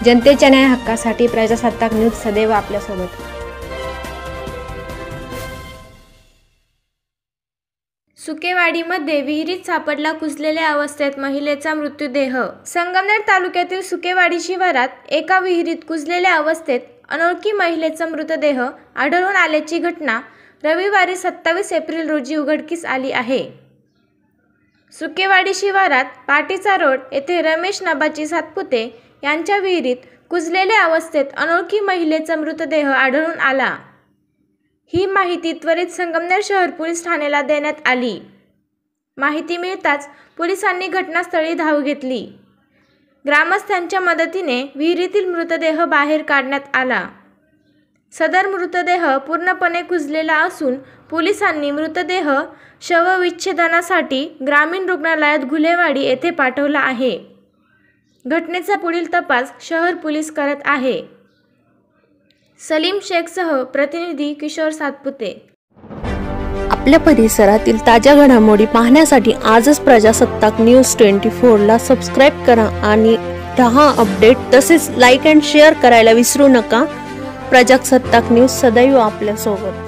जनतेच्या न्याय हक्कासाठी प्रजासत्ताक न्यूज सदैव आपल्यासोबत। सुकेवाडीमध्ये विहिरीत सापडला कुजलेल्या अवस्थेत महिलेचा मृतदेह। संगमनेर तालुक्यातील सुकेवाडी शिवारात एका विहिरीत कुजलेल्या अवस्थेत अनोळखी महिलेचा मृतदेह आढळून आल्याची घटना रविवारी 27 एप्रिल रोजी उघडकीस आली आहे। सुकेवाडी शिवारात पाटीचा रोड येथे रमेश नबाजी सातपुते यांच्या विहिरीत कुजलेल्या अवस्थेत अनोळखी महिलेचा मृतदेह आढळून आला। ही माहिती त्वरित संगमनेर शहर पोलीस ठाण्याला देण्यात आली। माहिती मिळताच पोलिसांनी घटनास्थळी धाव घेतली। ग्रामस्थांच्या मदतीने विहिरीतील मृतदेह बाहेर काढण्यात आला। सदर मृतदेह पूर्णपणे कुजलेला असून पोलिसांनी मृतदेह शवविच्छेदनासाठी ग्रामीण रुग्णालयात घुलेवाडी येथे पाठवला आहे। घटनेचा पुढील तपास शहर पोलीस करत आहे। सलीम शेखसह प्रतिनिधी किशोर सातपुते। आपल्या परिसरातील ताज्या घडामोडी पाहण्यासाठी आजच प्रजासत्ताक न्यूज 24 ला सबस्क्राइब करा आणि रहा अपडेट। तसेच लाईक अँड शेअर करायला विसरू नका। प्रजासत्ताक न्यूज सदैव आपल्या सोबत।